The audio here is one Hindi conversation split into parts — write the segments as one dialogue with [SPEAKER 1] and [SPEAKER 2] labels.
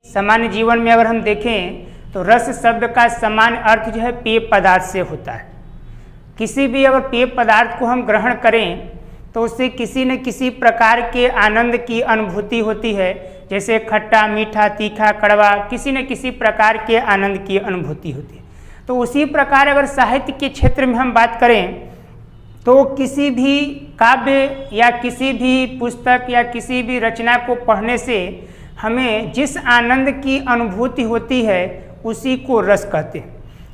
[SPEAKER 1] सामान्य जीवन में अगर हम देखें तो रस शब्द का सामान्य अर्थ जो है पेय पदार्थ से होता है। किसी भी अगर पेय पदार्थ को हम ग्रहण करें तो उससे किसी न किसी प्रकार के आनंद की अनुभूति होती है, जैसे खट्टा, मीठा, तीखा, कड़वा, किसी न किसी प्रकार के आनंद की अनुभूति होती है। तो उसी प्रकार अगर साहित्य के क्षेत्र में हम बात करें तो किसी भी काव्य या किसी भी पुस्तक या किसी भी रचना को पढ़ने से हमें जिस आनंद की अनुभूति होती है उसी को रस कहते हैं।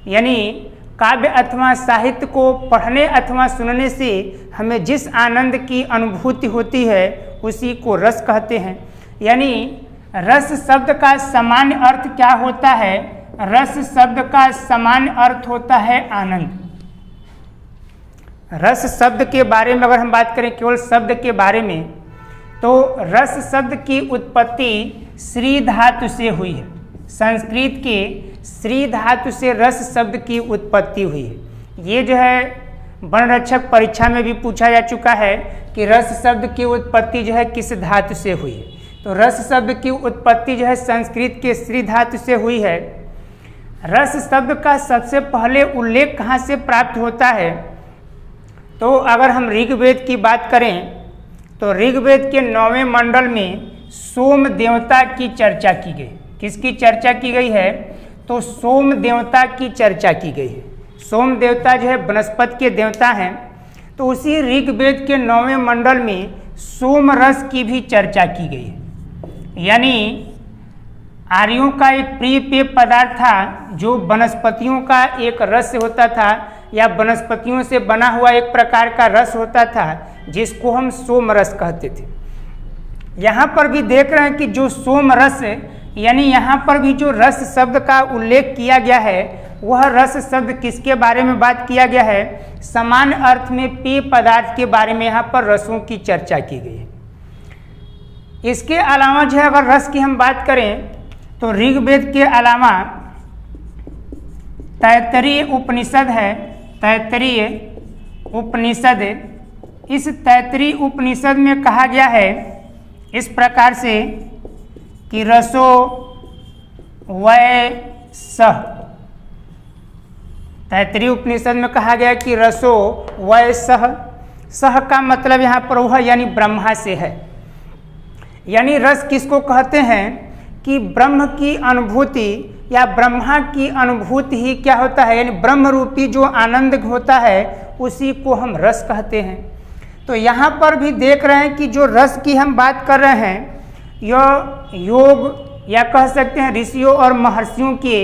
[SPEAKER 1] यानी काव्य अथवा साहित्य को पढ़ने अथवा सुनने से हमें जिस आनंद की अनुभूति होती है उसी को रस कहते हैं। यानी रस शब्द का सामान्य अर्थ क्या होता है? रस शब्द का सामान्य अर्थ होता है आनंद। रस शब्द के बारे में अगर हम बात करें, केवल शब्द के बारे में, तो रस शब्द की उत्पत्ति श्री धातु से हुई है। संस्कृत के श्री धातु से रस शब्द की उत्पत्ति हुई है। ये जो है वन रक्षक परीक्षा में भी पूछा जा चुका है कि रस शब्द की उत्पत्ति जो है किस धातु से हुई है। तो रस शब्द की उत्पत्ति जो है संस्कृत के श्री धातु से हुई है। रस शब्द का सबसे पहले उल्लेख कहाँ से प्राप्त होता है? तो अगर हम ऋग्वेद की बात करें तो ऋग्वेद के 9वें मंडल में सोम देवता की चर्चा की गई। किसकी चर्चा की गई है? तो सोम देवता की चर्चा की गई है। सोम देवता जो है वनस्पति के देवता हैं। तो उसी ऋग्वेद के 9वें मंडल में सोम रस की भी चर्चा की गई है। यानी आर्यों का एक प्रिय पेय पदार्थ था जो वनस्पतियों का एक रस होता था या वनस्पतियों से बना हुआ एक प्रकार का रस होता था जिसको हम सोम रस कहते थे। यहाँ पर भी देख रहे हैं कि जो सोम रस, यानी यहाँ पर भी जो रस शब्द का उल्लेख किया गया है वह रस शब्द किसके बारे में बात किया गया है? सामान्य अर्थ में पेय पदार्थ के बारे में यहाँ पर रसों की चर्चा की गई है। इसके अलावा जो है अगर रस की हम बात करें तो ऋग्वेद के अलावा तैत्तरीय उपनिषद है। तैत्तरीय उपनिषद, इस तैत्तरीय उपनिषद में कहा गया है इस प्रकार से कि रसो वै सह। तैत्तरीय उपनिषद में कहा गया कि रसो वै सह। सह का मतलब यहाँ पर वह यानी ब्रह्मा से है। यानी रस किसको कहते हैं कि ब्रह्म की अनुभूति या ब्रह्मा की अनुभूति ही क्या होता है, यानी ब्रह्म रूपी जो आनंद होता है उसी को हम रस कहते हैं। तो यहाँ पर भी देख रहे हैं कि जो रस की हम बात कर रहे हैं यह योग या कह सकते हैं ऋषियों और महर्षियों के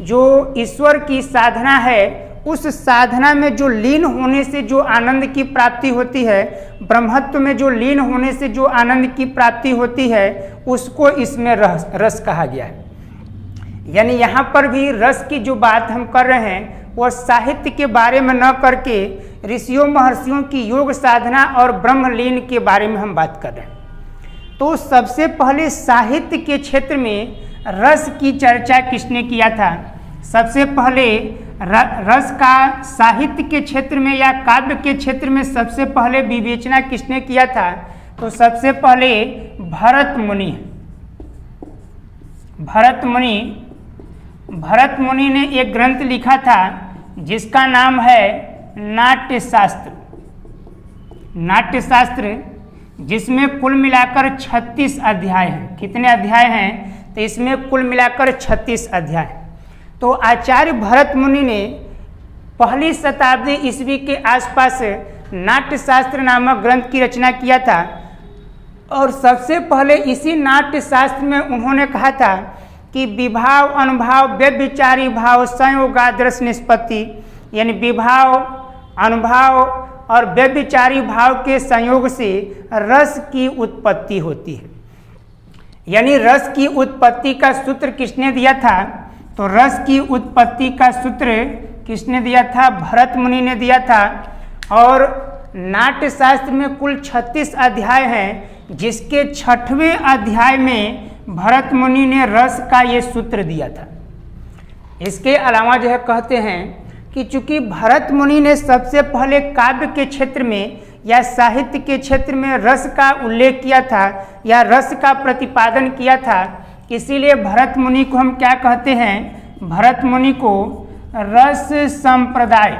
[SPEAKER 1] जो ईश्वर की साधना है उस साधना में जो लीन होने से जो आनंद की प्राप्ति होती है, ब्रह्मत्व में जो लीन होने से जो आनंद की प्राप्ति होती है उसको इसमें रस कहा गया है। यानी यहाँ पर भी रस की जो बात हम कर रहे हैं वह साहित्य के बारे में न करके ऋषियों महर्षियों की योग साधना और ब्रह्मलीन के बारे में हम बात कर रहे हैं। तो सबसे पहले साहित्य के क्षेत्र में रस की चर्चा किसने किया था? सबसे पहले रस का साहित्य के क्षेत्र में या काव्य के क्षेत्र में सबसे पहले विवेचना किसने किया था? तो सबसे पहले भरत मुनि। भरत मुनि ने एक ग्रंथ लिखा था जिसका नाम है नाट्यशास्त्र। नाट्यशास्त्र जिसमें कुल मिलाकर 36 अध्याय हैं। कितने अध्याय हैं? तो इसमें कुल मिलाकर 36 अध्याय। तो आचार्य भरत मुनि ने पहली शताब्दी ईस्वी के आसपास नाट्यशास्त्र नामक ग्रंथ की रचना किया था। और सबसे पहले इसी नाट्यशास्त्र में उन्होंने कहा था कि विभाव, अनुभाव, व्यभिचारी भाव, संयोगादर्श निष्पत्ति, यानी विभाव, अनुभाव और व्यभिचारी भाव के संयोग से रस की उत्पत्ति होती है। यानी रस की उत्पत्ति का सूत्र किसने दिया था? तो रस की उत्पत्ति का सूत्र किसने दिया था? भरत मुनि ने दिया था। और नाट्यशास्त्र में कुल 36 अध्याय हैं जिसके 6वें अध्याय में भरत मुनि ने रस का ये सूत्र दिया था। इसके अलावा जो है कहते हैं कि चूंकि भरत मुनि ने सबसे पहले काव्य के क्षेत्र में या साहित्य के क्षेत्र में रस का उल्लेख किया था या रस का प्रतिपादन किया था, इसीलिए भरत मुनि को हम क्या कहते हैं? भरत मुनि को रस संप्रदाय,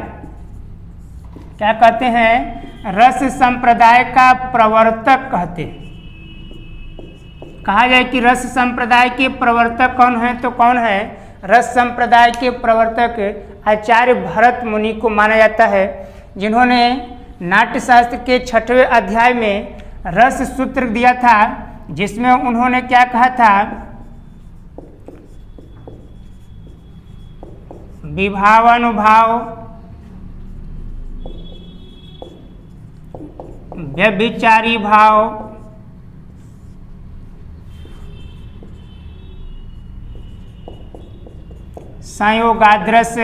[SPEAKER 1] क्या कहते हैं? रस संप्रदाय का प्रवर्तक कहते हैं। कहा जाए कि रस संप्रदाय के प्रवर्तक कौन है, तो कौन है? रस संप्रदाय के प्रवर्तक आचार्य भरत मुनि को माना जाता है, जिन्होंने नाट्यशास्त्र के 6वें अध्याय में रस सूत्र दिया था, जिसमें उन्होंने क्या कहा था? विभावानुभाव, व्यभिचारी भाव, संयोगाद्रस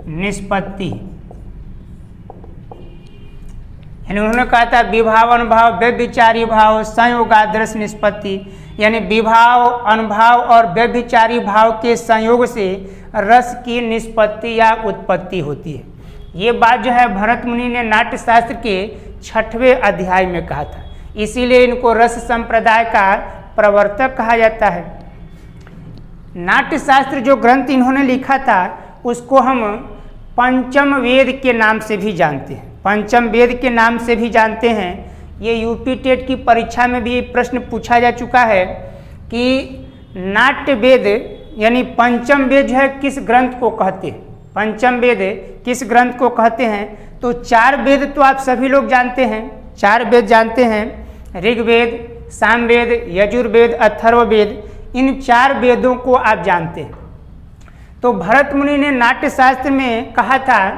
[SPEAKER 1] निष्पत्ति, यानी उन्होंने कहा था विभाव अनुभाव व्यभिचारी भाव संयोगाद्रस निष्पत्ति, यानी विभाव अनुभाव और व्यभिचारी भाव के संयोग से रस की निष्पत्ति या उत्पत्ति होती है। ये बात जो है भरत मुनि ने नाट्यशास्त्र के 6वें अध्याय में कहा था, इसीलिए इनको रस संप्रदाय का प्रवर्तक कहा जाता है। नाट्यशास्त्र जो ग्रंथ इन्होंने लिखा था उसको हम पंचम वेद के नाम से भी जानते हैं, पंचम वेद के नाम से भी जानते हैं। ये यूपी टेट की परीक्षा में भी प्रश्न पूछा जा चुका है कि नाट्य वेद यानी पंचम वेद जो है किस ग्रंथ को कहते हैं, पंचम वेद किस ग्रंथ को कहते हैं? तो 4 वेद तो आप सभी लोग जानते हैं, 4 वेद जानते हैं, ऋग्वेद, सामवेद, यजुर्वेद, अथर्ववेद, इन 4 वेदों को आप जानते हैं। तो भरत मुनि ने नाट्यशास्त्र में कहा था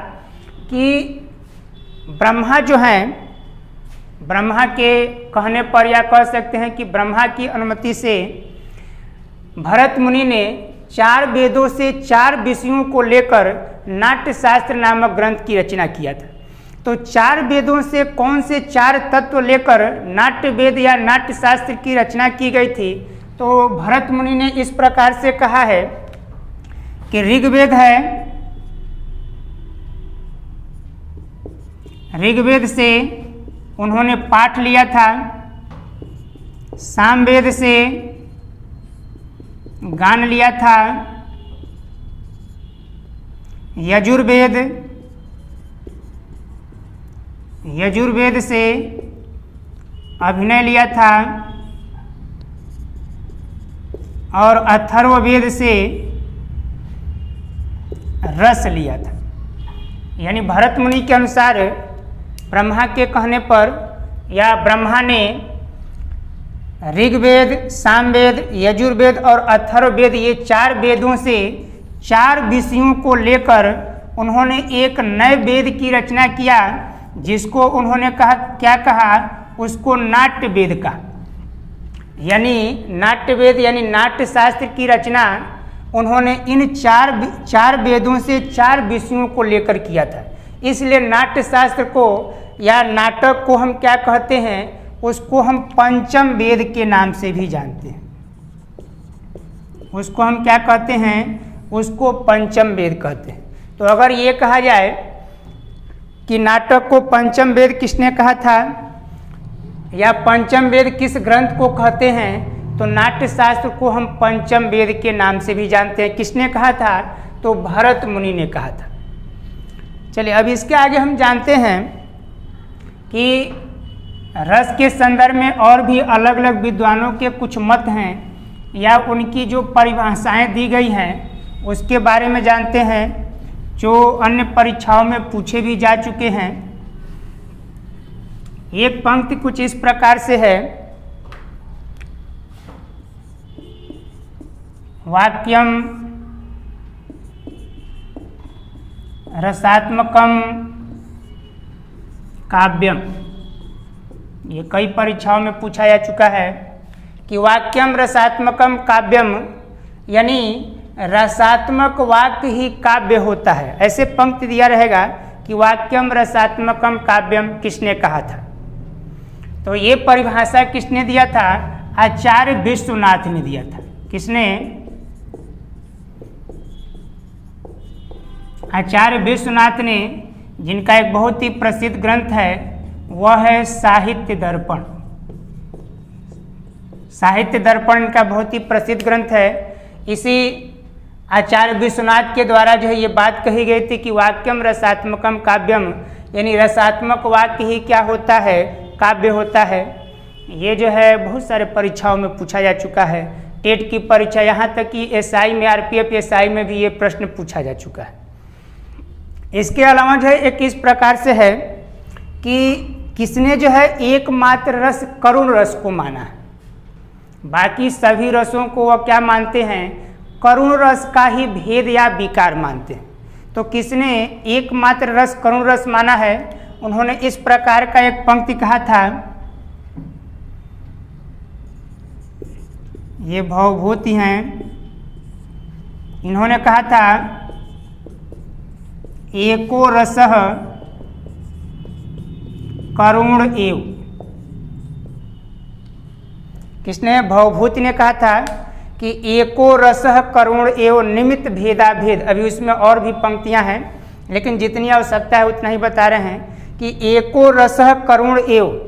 [SPEAKER 1] कि ब्रह्मा जो हैं, ब्रह्मा के कहने पर या कह सकते हैं कि ब्रह्मा की अनुमति से भरत मुनि ने 4 वेदों से 4 विषयों को लेकर नाट्यशास्त्र नामक ग्रंथ की रचना किया था। तो 4 वेदों से कौन से 4 तत्व लेकर नाट्य वेद या नाट्यशास्त्र की रचना की गई थी? तो भरत मुनि ने इस प्रकार से कहा है कि ऋग्वेद है, ऋग्वेद से उन्होंने पाठ लिया था, सामवेद से गान लिया था, यजुर्वेद से अभिनय लिया था और अथर्ववेद से रस लिया था। यानी भरत मुनि के अनुसार ब्रह्मा के कहने पर या ब्रह्मा ने ऋग्वेद, सामवेद, यजुर्वेद और अथर्ववेद ये 4 वेदों से 4 विषयों को लेकर उन्होंने एक नए वेद की रचना किया, जिसको उन्होंने कहा, क्या कहा? उसको नाट्य वेद का, यानी नाट्य वेद यानी नाट्यशास्त्र की रचना उन्होंने इन 4 वेदों से 4 विषयों को लेकर किया था। इसलिए नाट्यशास्त्र को या नाटक को हम क्या कहते हैं? उसको हम पंचम वेद के नाम से भी जानते हैं। उसको हम क्या कहते हैं? उसको पंचम वेद कहते हैं। तो अगर ये कहा जाए कि नाटक को पंचम वेद किसने कहा था या पंचम वेद किस ग्रंथ को कहते हैं, तो नाट्यशास्त्र को हम पंचम वेद के नाम से भी जानते हैं। किसने कहा था? तो भरत मुनि ने कहा था। चलिए अब इसके आगे हम जानते हैं कि रस के संदर्भ में और भी अलग अलग विद्वानों के कुछ मत हैं या उनकी जो परिभाषाएं दी गई हैं उसके बारे में जानते हैं, जो अन्य परीक्षाओं में पूछे भी जा चुके हैं। एक पंक्ति कुछ इस प्रकार से है, वाक्यम रसात्मकम काव्यम। ये कई परीक्षाओं में पूछा जा चुका है कि वाक्यम रसात्मकम काव्यम, यानी रसात्मक वाक्य ही काव्य होता है। ऐसे पंक्ति दिया रहेगा कि वाक्यम रसात्मकम काव्यम किसने कहा था? तो ये परिभाषा किसने दिया था? आचार्य विश्वनाथ ने दिया था। किसने? आचार्य विश्वनाथ ने, जिनका एक बहुत ही प्रसिद्ध ग्रंथ है वह है साहित्य दर्पण। साहित्य दर्पण का बहुत ही प्रसिद्ध ग्रंथ है। इसी आचार्य विश्वनाथ के द्वारा जो है ये बात कही गई थी कि वाक्यम रसात्मकम काव्यम, यानी रसात्मक वाक्य ही क्या होता है, काव्य होता है। ये जो है बहुत सारे परीक्षाओं में पूछा जा चुका है, टेट की परीक्षा, यहाँ तक कि एसआई में, आरपीएफ एसआई में भी ये प्रश्न पूछा जा चुका है। इसके अलावा जो है एक इस प्रकार से है कि किसने जो है एकमात्र रस करुण रस को माना है, बाकी सभी रसों को वह क्या मानते हैं, करुण रस का ही भेद या विकार मानते हैं। तो किसने एकमात्र रस करुण रस माना है, उन्होंने इस प्रकार का एक पंक्ति कहा था, ये भवभूति हैं, इन्होंने कहा था एको रसः करुण एव। किसने, भवभूति ने कहा था कि एको रसः करुण एव निमित्त भेदा भेद। अभी उसमें और भी पंक्तियां हैं, लेकिन जितनी आवश्यकता है उतना ही बता रहे हैं कि एको रसः करुण एव,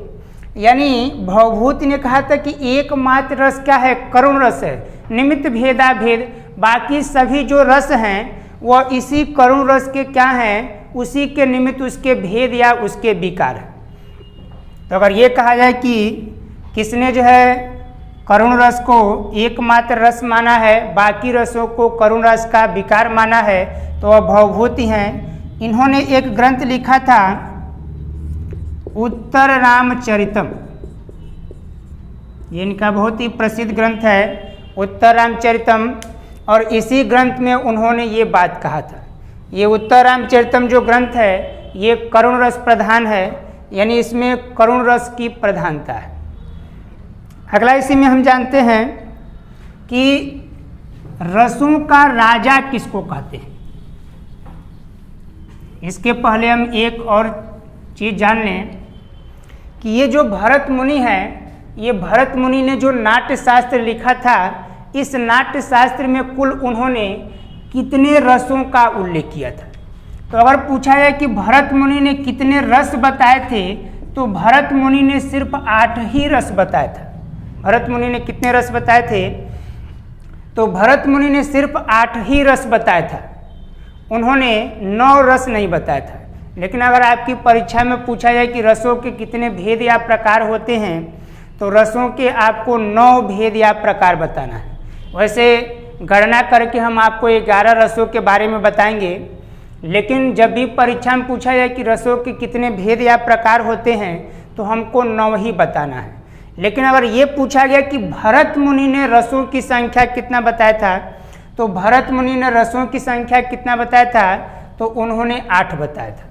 [SPEAKER 1] यानी भवभूति ने कहा था कि एकमात्र रस क्या है, करुण रस है, निमित्त भेदा भेद, बाकी सभी जो रस हैं वह इसी करुण रस के क्या हैं, उसी के निमित्त उसके भेद या उसके विकार है। तो अगर ये कहा जाए कि किसने जो है करुण रस को एकमात्र रस माना है, बाकी रसों को करुण रस का विकार माना है, तो वह भवभूति हैं। इन्होंने एक ग्रंथ लिखा था उत्तर रामचरितम, ये इनका बहुत ही प्रसिद्ध ग्रंथ है उत्तर रामचरितम, और इसी ग्रंथ में उन्होंने ये बात कहा था। ये उत्तर रामचरितम जो ग्रंथ है ये करुण रस प्रधान है, यानी इसमें करुण रस की प्रधानता है। अगला इसी में हम जानते हैं कि रसों का राजा किसको कहते हैं। इसके पहले हम एक और चीज़ जान लें कि ये जो भरत मुनि है, ये भरत मुनि ने जो नाट्य शास्त्र लिखा था, इस नाट्य शास्त्र में कुल उन्होंने कितने रसों का उल्लेख किया था। तो अगर पूछा जाए कि भरत मुनि ने कितने रस बताए थे, तो भरत मुनि ने सिर्फ 8 ही रस बताया था। भरत मुनि ने कितने रस बताए थे, तो भरत मुनि ने सिर्फ 8 ही रस बताया था, उन्होंने 9 रस नहीं बताया था। लेकिन अगर आपकी परीक्षा में पूछा जाए कि रसों के कितने भेद या प्रकार होते हैं, तो रसों के आपको 9 भेद या प्रकार बताना है। वैसे गणना करके हम आपको 11 रसों के बारे में बताएंगे, लेकिन जब भी परीक्षा में पूछा जाए कि रसों के कितने भेद या प्रकार होते हैं, तो हमको 9 ही बताना है। लेकिन अगर ये पूछा गया कि भरत मुनि ने रसों की संख्या कितना बताया था, तो भरत मुनि ने रसों की संख्या कितना बताया था, तो उन्होंने 8 बताया था।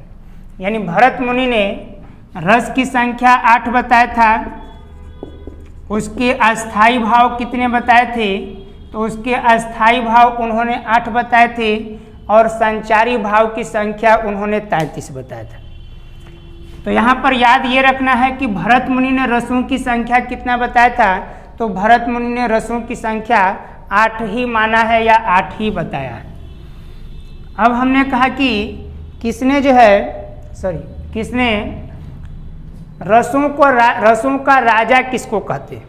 [SPEAKER 1] यानी भरत मुनि ने रस की संख्या 8 बताया था। उसके अस्थाई भाव कितने बताए थे, तो उसके अस्थाई भाव उन्होंने 8 बताए थे, और संचारी भाव की संख्या उन्होंने 33 बताया था। तो यहाँ पर याद ये रखना है कि भरत मुनि ने रसों की संख्या कितना बताया था, तो भरत मुनि ने रसों की संख्या 8 ही माना है या 8 ही बताया है। अब हमने कहा कि किसने जो है किसने रसों का राजा किसको कहते हैं,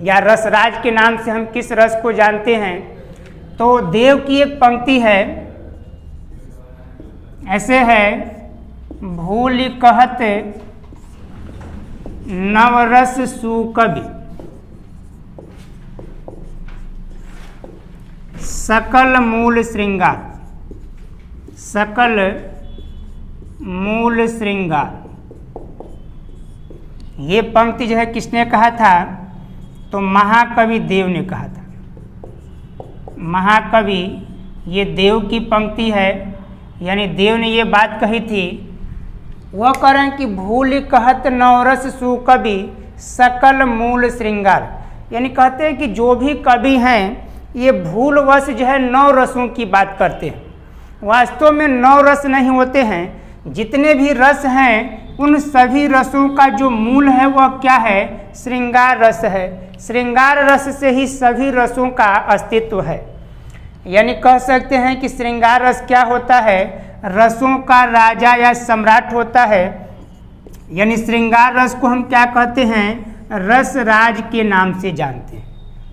[SPEAKER 1] या रसराज के नाम से हम किस रस को जानते हैं। तो देव की एक पंक्ति है, ऐसे है, भूल कहत नवरस सुकवि, सकल मूल श्रृंगार, सकल मूल श्रृंगार। ये पंक्ति जो है किसने कहा था, तो महाकवि देव ने कहा था। महाकवि, ये देव की पंक्ति है, यानी देव ने ये बात कही थी। वह करें कि भूल कहत नवरस सुकवि सकल मूल श्रृंगार, यानी कहते हैं कि जो भी कवि हैं ये भूलवश जो है 9 रसों की बात करते हैं। वास्तव में 9 रस नहीं होते हैं, जितने भी रस हैं उन सभी रसों का जो मूल है वह क्या है, श्रृंगार रस है। श्रृंगार रस से ही सभी रसों का अस्तित्व है। यानी कह सकते हैं कि श्रृंगार रस क्या होता है, रसों का राजा या सम्राट होता है। यानी श्रृंगार रस को हम क्या कहते हैं, रसराज के नाम से जानते हैं।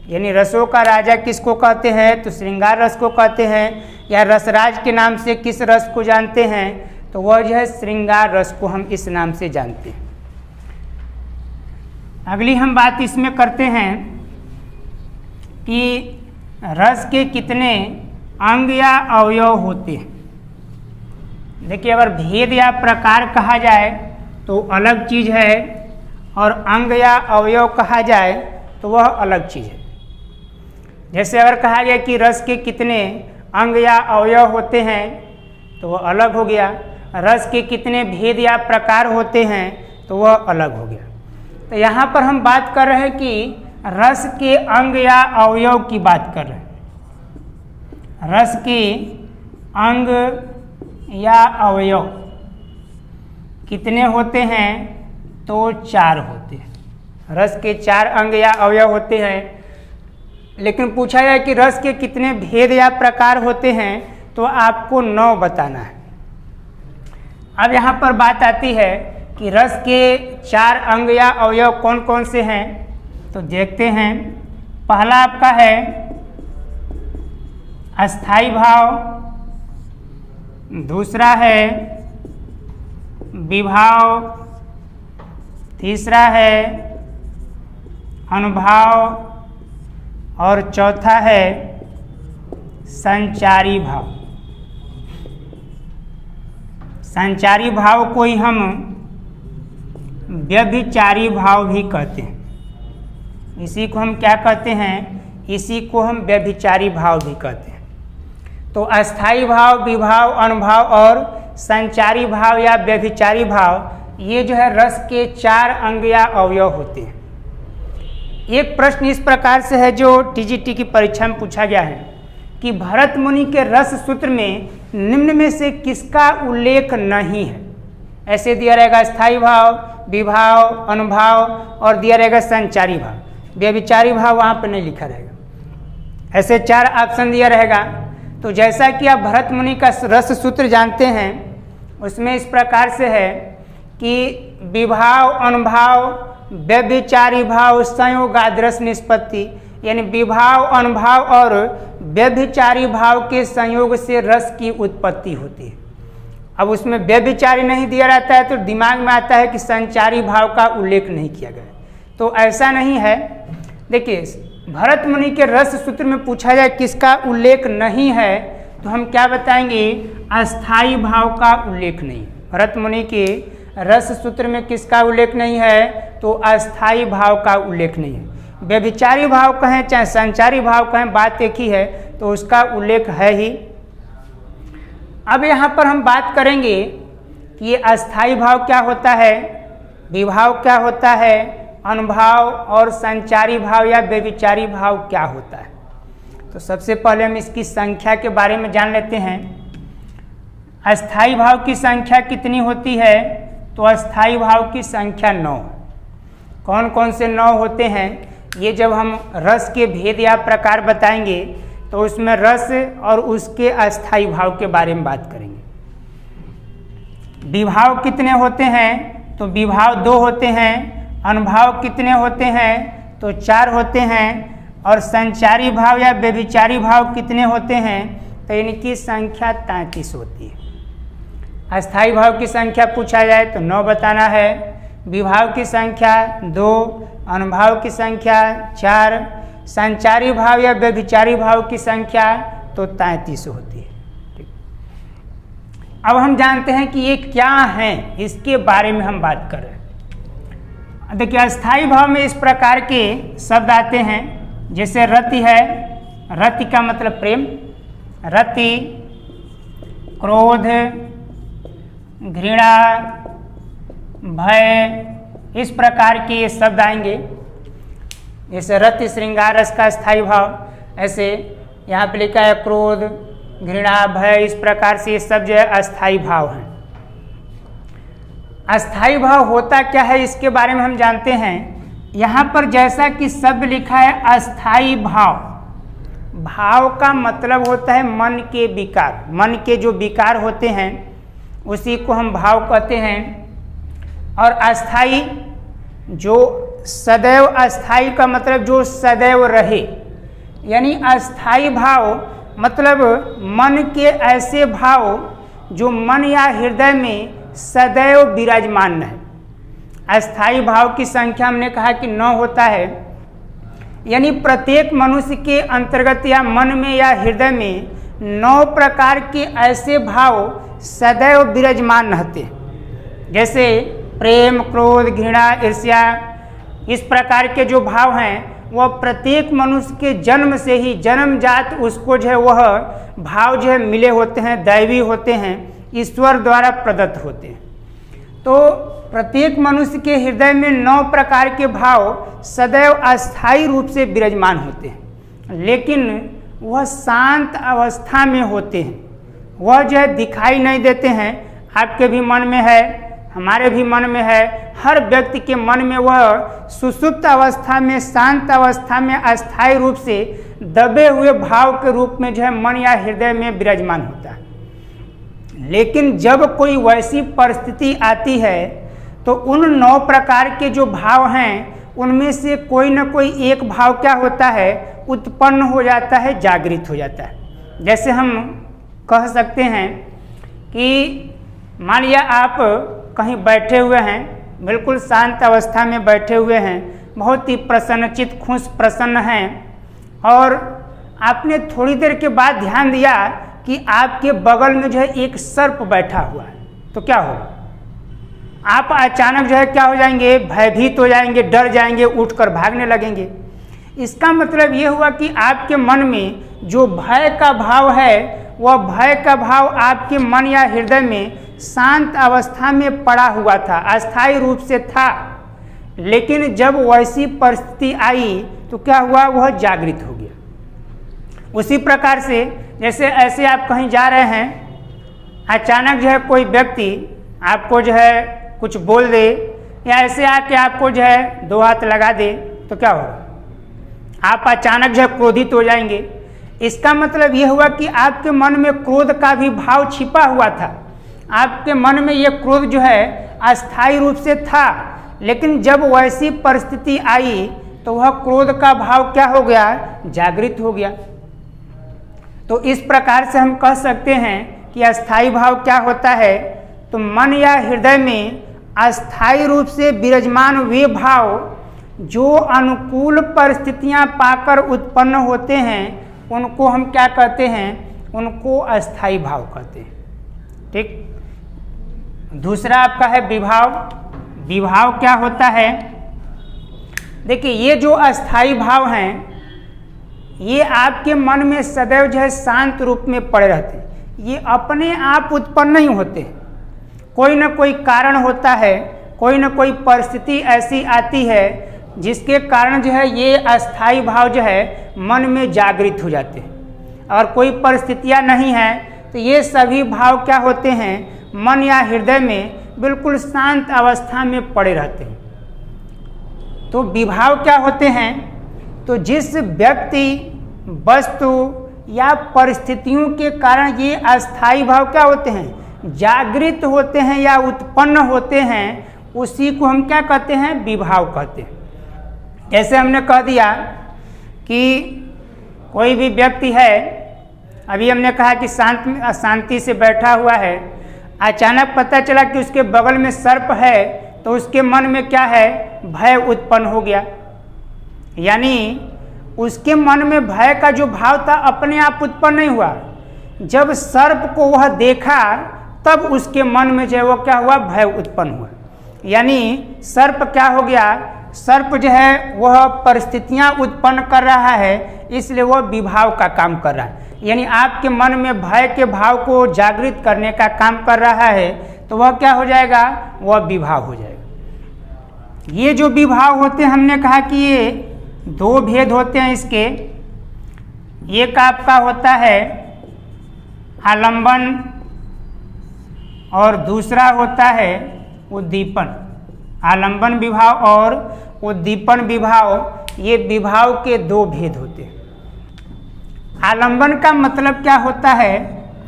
[SPEAKER 1] यानी रसों का राजा किसको कहते हैं, तो श्रृंगार रस को कहते हैं। या रसराज के नाम से किस रस को जानते हैं, तो वह जो है श्रृंगार रस को हम इस नाम से जानते हैं। अगली हम बात इसमें करते हैं कि रस के कितने अंग या अवयव होते हैं। देखिए, अगर भेद या प्रकार कहा जाए तो अलग चीज़ है, और अंग या अवयव कहा जाए तो वह अलग चीज़ है। जैसे अगर कहा गया कि रस के कितने अंग या अवयव होते हैं तो वह अलग हो गया, रस के कितने भेद या प्रकार होते हैं तो वह अलग हो गया। तो यहाँ पर हम बात कर रहे हैं कि रस के अंग या अवयव की बात कर रहे हैं। रस के अंग या अवयव कितने होते हैं, तो 4 होते हैं। रस के 4 अंग या अवयव होते हैं। लेकिन पूछा जाए कि रस के कितने भेद या प्रकार होते हैं, तो आपको 9 बताना है। अब यहाँ पर बात आती है कि रस के 4 अंग या अवयव कौन कौन से हैं, तो देखते हैं। पहला आपका है अस्थाई भाव, दूसरा है विभाव, तीसरा है अनुभाव, और चौथा है संचारी भाव। संचारी भाव को ही हम व्यभिचारी भाव भी कहते हैं। इसी को हम क्या कहते हैं, इसी को हम व्यभिचारी भाव भी कहते हैं। तो अस्थाई भाव, विभाव, अनुभाव और संचारी भाव या व्यभिचारी भाव, ये जो है रस के 4 अंग या अवयव होते हैं। एक प्रश्न इस प्रकार से है जो टीजीटी की परीक्षा में पूछा गया है कि भरत मुनि के रस सूत्र में निम्न में से किसका उल्लेख नहीं है। ऐसे दिया रहेगा अस्थाई भाव, विभाव, अनुभाव, और दिया रहेगा संचारी भाव। व्यभिचारी भाव वहाँ पर नहीं लिखा रहेगा। ऐसे 4 ऑप्शन दिया रहेगा। तो जैसा कि आप भरत मुनि का रस सूत्र जानते हैं, उसमें इस प्रकार से है कि विभाव, अनुभाव, व्यभिचारी भाव, संयोगाद्रस निष्पत्ति, यानी विभाव, अनुभाव और व्यभिचारी भाव के संयोग से रस की उत्पत्ति होती है। अब उसमें व्यभिचारी नहीं दिया रहता है तो दिमाग में आता है कि संचारी भाव का उल्लेख नहीं किया गया। तो ऐसा नहीं है। देखिए, भरत मुनि के रस सूत्र में पूछा जाए किसका उल्लेख नहीं है, तो हम क्या बताएंगे, अस्थाई भाव का उल्लेख नहीं। भरत मुनि के रस सूत्र में किसका उल्लेख नहीं है, तो अस्थाई भाव का उल्लेख नहीं है। व्यभिचारी भाव कहें चाहे संचारी भाव कहें, बात एक ही है, तो उसका उल्लेख है ही। अब यहाँ पर हम बात करेंगे कि ये अस्थाई भाव क्या होता है, विभाव क्या होता है, अनुभाव और संचारी भाव या व्यभिचारी भाव क्या होता है। तो सबसे पहले हम इसकी संख्या के बारे में जान लेते हैं। अस्थाई भाव की संख्या कितनी होती है, तो अस्थाई भाव की संख्या 9। कौन कौन से 9 होते हैं, ये जब हम रस के भेद या प्रकार बताएंगे तो उसमें रस और उसके अस्थाई भाव के बारे में बात करेंगे। विभाव कितने होते हैं, तो विभाव 2 होते हैं। अनुभाव कितने होते हैं, तो 4 होते हैं। और संचारी भाव या व्यभिचारी भाव कितने होते हैं, तो इनकी संख्या 33 होती है। अस्थाई भाव की संख्या पूछा जाए तो 9 बताना है, विभाव की संख्या 2, अनुभाव की संख्या 4, संचारी भाव या व्यभिचारी भाव की संख्या तो 33 होती है। अब हम जानते हैं कि ये क्या हैं, इसके बारे में हम बात कर रहे हैं। देखिए, अस्थाई भाव में इस प्रकार के शब्द आते हैं, जैसे रति है, रति का मतलब प्रेम, रति, क्रोध, घृणा, भय, इस प्रकार के ये शब्द आएंगे। जैसे रति श्रृंगार रस का स्थायी भाव, ऐसे यहाँ पे लिखा है क्रोध, घृणा, भय, इस प्रकार से ये सब जो है अस्थाई भाव हैं। अस्थाई भाव होता क्या है, इसके बारे में हम जानते हैं। यहाँ पर जैसा कि शब्द लिखा है अस्थाई भाव, भाव का मतलब होता है मन के विकार, मन के जो विकार होते हैं उसी को हम भाव कहते हैं। और अस्थाई जो सदैव अस्थाई का मतलब जो सदैव रहे, यानी अस्थाई भाव मतलब मन के ऐसे भाव जो मन या हृदय में सदैव विराजमान है। अस्थाई भाव की संख्या हमने कहा कि 9 होता है, यानी प्रत्येक मनुष्य के अंतर्गत या मन में या हृदय में 9 प्रकार के ऐसे भाव सदैव विराजमान रहते हैं। जैसे प्रेम, क्रोध, घृणा, ईर्ष्या, इस प्रकार के जो भाव हैं वह प्रत्येक मनुष्य के जन्म से ही जन्मजात उसको जो है वह भाव जो है मिले होते हैं, दैवी होते हैं, ईश्वर द्वारा प्रदत्त होते हैं। तो प्रत्येक मनुष्य के हृदय में 9 प्रकार के भाव सदैव अस्थायी रूप से विराजमान होते हैं, लेकिन वह शांत अवस्था में होते हैं। वह जो है दिखाई नहीं देते हैं। आपके भी मन में है, हमारे भी मन में है, हर व्यक्ति के मन में वह सुषुप्त अवस्था में, शांत अवस्था में अस्थायी रूप से दबे हुए भाव के रूप में जो है मन या हृदय में विराजमान होता है। लेकिन जब कोई वैसी परिस्थिति आती है तो उन 9 प्रकार के जो भाव हैं उनमें से कोई न कोई एक भाव क्या होता है, उत्पन्न हो जाता है, जागृत हो जाता है। जैसे हम कह सकते हैं कि मान लिया आप कहीं बैठे हुए हैं, बिल्कुल शांत अवस्था में बैठे हुए हैं, बहुत ही प्रसन्नचित, खुश, प्रसन्न हैं, और आपने थोड़ी देर के बाद ध्यान दिया कि आपके बगल में जो है एक सर्प बैठा हुआ है, तो क्या होगा? आप अचानक जो है क्या हो जाएंगे, भयभीत हो जाएंगे, डर जाएंगे, उठकर भागने लगेंगे। इसका मतलब ये हुआ कि आपके मन में जो भय का भाव है वह भय का भाव आपके मन या हृदय में शांत अवस्था में पड़ा हुआ था, अस्थायी रूप से था, लेकिन जब वैसी परिस्थिति आई तो क्या हुआ, वह जागृत हो गया। उसी प्रकार से जैसे ऐसे आप कहीं जा रहे हैं, अचानक जो है कोई व्यक्ति आपको जो है कुछ बोल दे या ऐसे आके आपको जो है 2 हाथ लगा दे, तो क्या होगा? आप अचानक जो है क्रोधित हो जाएंगे। इसका मतलब यह हुआ कि आपके मन में क्रोध का भी भाव छिपा हुआ था। आपके मन में यह क्रोध जो है अस्थायी रूप से था, लेकिन जब वैसी परिस्थिति आई तो वह क्रोध का भाव क्या हो गया, जागृत हो गया। तो इस प्रकार से हम कह सकते हैं कि अस्थायी भाव क्या होता है, तो मन या हृदय में अस्थायी रूप से विराजमान वे भाव जो अनुकूल परिस्थितियां पाकर उत्पन्न होते हैं उनको हम क्या कहते हैं, उनको अस्थायी भाव कहते हैं। ठीक। दूसरा आपका है विभाव। विभाव क्या होता है? देखिए, ये जो अस्थायी भाव हैं ये आपके मन में सदैव जो है शांत रूप में पड़े रहते हैं। ये अपने आप उत्पन्न नहीं होते, कोई ना कोई कारण होता है, कोई ना कोई परिस्थिति ऐसी आती है जिसके कारण जो है ये अस्थायी भाव जो है मन में जागृत हो जाते हैं। और कोई परिस्थितियां नहीं है तो ये सभी भाव क्या होते हैं, मन या हृदय में बिल्कुल शांत अवस्था में पड़े रहते हैं। तो विभाव क्या होते हैं, तो जिस व्यक्ति, वस्तु या परिस्थितियों के कारण ये अस्थायी भाव क्या होते हैं, जागृत होते हैं या उत्पन्न होते हैं, उसी को हम क्या कहते हैं, विभाव कहते हैं। जैसे हमने कह दिया कि कोई भी व्यक्ति है, अभी हमने कहा कि शांति से बैठा हुआ है, अचानक पता चला कि उसके बगल में सर्प है, तो उसके मन में क्या है, भय उत्पन्न हो गया। यानी उसके मन में भय का जो भाव था अपने आप उत्पन्न नहीं हुआ, जब सर्प को वह देखा तब उसके मन में जो है वो क्या हुआ, भय उत्पन्न हुआ। यानी सर्प क्या हो गया, सर्प जो है वह परिस्थितियां उत्पन्न कर रहा है, इसलिए वह विभाव का काम कर रहा है। यानी आपके मन में भय के भाव को जागृत करने का काम कर रहा है, तो वह क्या हो जाएगा, वह विभाव हो जाएगा। ये जो विभाव होते हैं, हमने कहा कि ये 2 भेद होते हैं इसके। एक आपका होता है आलंबन और दूसरा होता है उद्दीपन। आलंबन विभाव और उद्दीपन विभाव, ये विभाव के 2 भेद होते हैं। आलंबन का मतलब क्या होता है,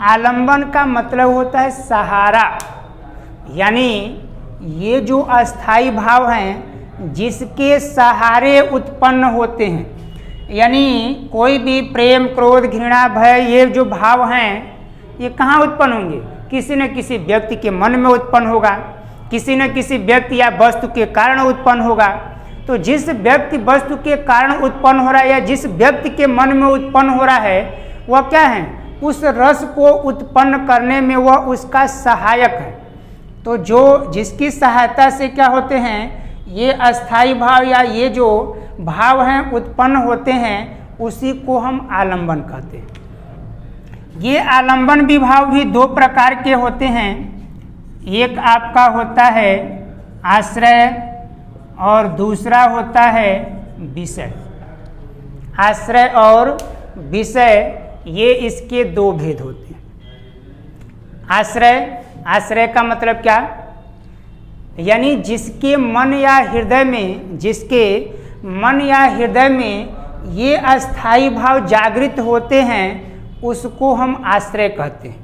[SPEAKER 1] आलंबन का मतलब होता है सहारा। यानी ये जो अस्थाई भाव हैं जिसके सहारे उत्पन्न होते हैं। यानी कोई भी प्रेम, क्रोध, घृणा, भय, ये जो भाव हैं ये कहाँ उत्पन्न होंगे? किसी न किसी व्यक्ति के मन में उत्पन्न होगा, किसी न किसी व्यक्ति या वस्तु के कारण उत्पन्न होगा। तो जिस व्यक्ति वस्तु के कारण उत्पन्न हो रहा है या जिस व्यक्ति के मन में उत्पन्न हो रहा है वह क्या है? उस रस को उत्पन्न करने में वह उसका सहायक है। तो जो जिसकी सहायता से क्या होते हैं, ये अस्थाई भाव या ये जो भाव हैं उत्पन्न होते हैं, उसी को हम आलंबन कहते हैं। ये आलंबन विभाव भी दो प्रकार के होते हैं। एक आपका होता है आश्रय और दूसरा होता है विषय। आश्रय और विषय ये इसके दो भेद होते हैं। आश्रय का मतलब क्या? यानी जिसके मन या हृदय में ये अस्थाई भाव जागृत होते हैं उसको हम आश्रय कहते हैं,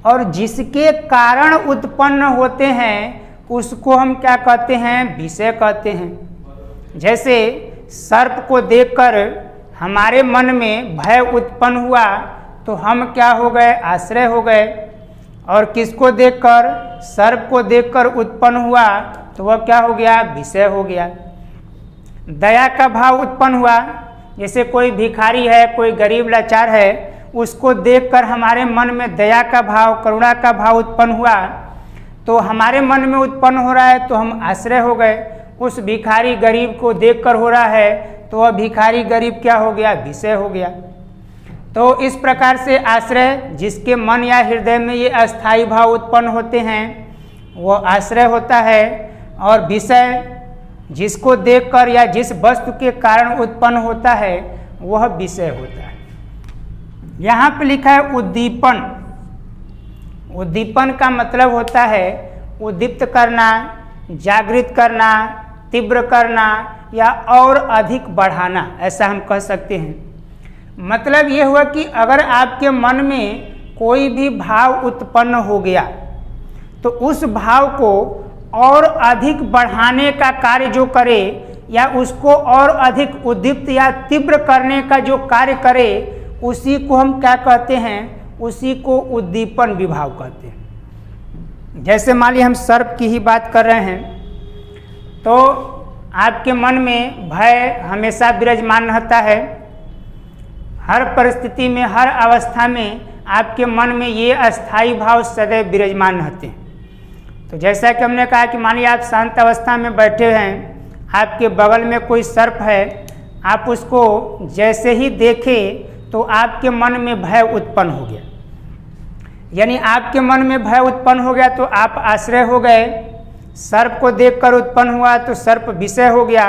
[SPEAKER 1] और जिसके कारण उत्पन्न होते हैं उसको हम क्या कहते हैं? विषय कहते हैं। जैसे सर्प को देखकर हमारे मन में भय उत्पन्न हुआ तो हम क्या हो गए? आश्रय हो गए। और किसको देखकर? सर्प को देखकर उत्पन्न हुआ तो वह क्या हो गया? विषय हो गया। दया का भाव उत्पन्न हुआ, जैसे कोई भिखारी है, कोई गरीब लाचार है, उसको देखकर हमारे मन में दया का भाव, करुणा का भाव उत्पन्न हुआ तो हमारे मन में उत्पन्न हो रहा है तो हम आश्रय हो गए। उस भिखारी गरीब को देखकर हो रहा है तो वह भिखारी गरीब क्या हो गया? विषय हो गया। तो इस प्रकार से आश्रय, जिसके मन या हृदय में ये अस्थाई भाव उत्पन्न होते हैं वो आश्रय होता है, और विषय जिसको देखकर या जिस वस्तु के कारण उत्पन्न होता है वह विषय होता है। यहाँ पे लिखा है उद्दीपन। उद्दीपन का मतलब होता है उद्दीप्त करना, जागृत करना, तीव्र करना या और अधिक बढ़ाना, ऐसा हम कह सकते हैं। मतलब ये हुआ कि अगर आपके मन में कोई भी भाव उत्पन्न हो गया तो उस भाव को और अधिक बढ़ाने का कार्य जो करे या उसको और अधिक उद्दीप्त या तीव्र करने का जो कार्य करे उसी को हम क्या कहते हैं? उसी को उद्दीपन विभाव कहते हैं। जैसे मान लीजिए हम सर्प की ही बात कर रहे हैं तो आपके मन में भय हमेशा विराजमान रहता है। हर परिस्थिति में, हर अवस्था में आपके मन में ये अस्थाई भाव सदैव विराजमान रहते हैं। तो जैसा कि हमने कहा कि मानिए आप शांत अवस्था में बैठे हैं, आपके बगल में कोई सर्प है, आप उसको जैसे ही देखें तो आपके मन में भय उत्पन्न हो गया। यानी आपके मन में भय उत्पन्न हो गया तो आप आश्रय हो गए। सर्प को देखकर उत्पन्न हुआ तो सर्प विषय हो गया।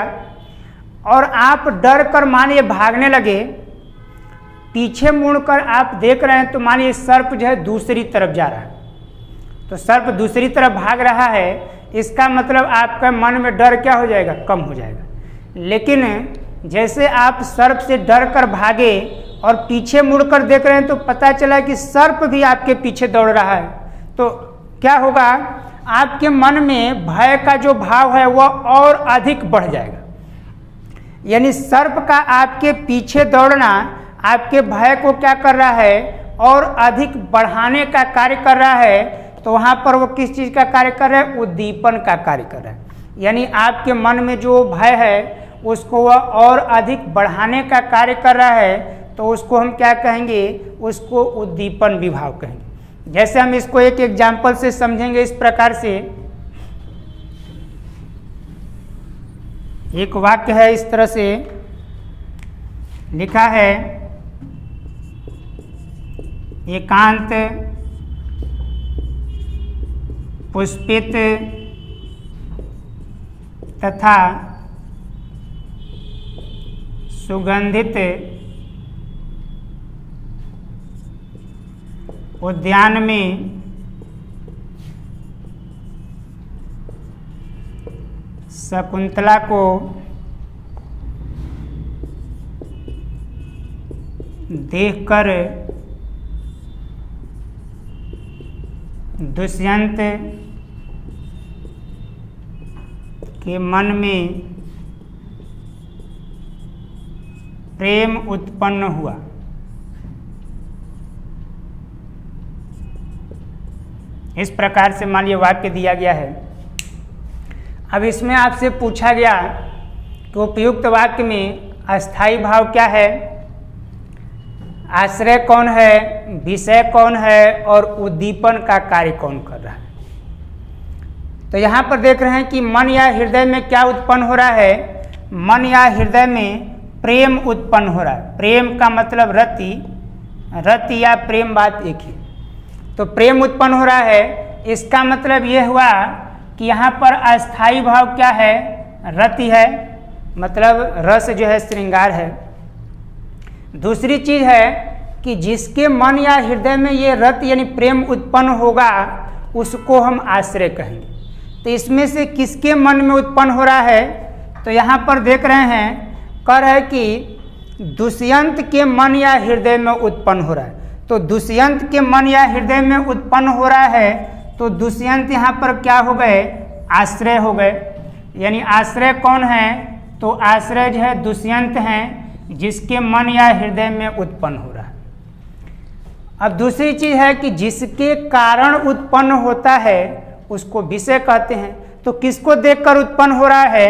[SPEAKER 1] और आप डर कर मानिए भागने लगे, पीछे मुड़कर आप देख रहे हैं तो मानिए सर्प जो है दूसरी तरफ जा रहा है, तो सर्प दूसरी तरफ भाग रहा है, इसका मतलब आपका मन में डर क्या हो जाएगा? कम हो जाएगा। लेकिन जैसे आप सर्प से डर कर भागे और पीछे मुड़कर देख रहे हैं तो पता चला कि सर्प भी आपके पीछे दौड़ रहा है, तो क्या होगा? आपके मन में भय का जो भाव है वह और अधिक बढ़ जाएगा। यानी सर्प का आपके पीछे दौड़ना आपके भय को क्या कर रहा है? और अधिक बढ़ाने का कार्य कर रहा है। तो वहाँ पर वो किस चीज़ का कार्य कर रहा है? उद्दीपन का कार्य कर रहा है। यानी आपके मन में जो भय है उसको वह और अधिक बढ़ाने का कार्य कर रहा है, तो उसको हम क्या कहेंगे? उसको उद्दीपन विभाव कहेंगे। जैसे हम इसको एक एग्जाम्पल से समझेंगे इस प्रकार से। एक वाक्य है, इस तरह से लिखा है, एकांत पुष्पित तथा सुगंधित उद्यान में शकुंतला को देखकर दुष्यंत के मन में प्रेम उत्पन्न हुआ। इस प्रकार से मान लीजिए वाक्य दिया गया है। अब इसमें आपसे पूछा गया कि उपयुक्त वाक्य में अस्थाई भाव क्या है, आश्रय कौन है, विषय कौन है और उद्दीपन का कार्य कौन कर रहा है। तो यहाँ पर देख रहे हैं कि मन या हृदय में क्या उत्पन्न हो रहा है, मन या हृदय में प्रेम उत्पन्न हो रहा है। प्रेम का मतलब रति, रति या प्रेम बात एक ही। तो प्रेम उत्पन्न हो रहा है, इसका मतलब ये हुआ कि यहाँ पर अस्थाई भाव क्या है, रति है, मतलब रस जो है श्रृंगार है। दूसरी चीज है कि जिसके मन या हृदय में ये रति यानी प्रेम उत्पन्न होगा उसको हम आश्रय कहेंगे। तो इसमें से किसके मन में उत्पन्न हो रहा है, तो यहाँ पर देख रहे हैं, कह रहे हैं कि दुष्यंत के मन या हृदय में उत्पन्न हो रहा है। तो दुष्यंत के मन या हृदय में उत्पन्न हो रहा है, तो दुष्यंत यहाँ पर क्या हो गए, आश्रय हो गए। यानी आश्रय कौन है, तो आश्रय जो है दुष्यंत हैं जिसके मन या हृदय में उत्पन्न हो रहा है। अब दूसरी चीज है कि जिसके कारण उत्पन्न होता है उसको विषय कहते हैं। तो किसको देखकर उत्पन्न हो रहा है,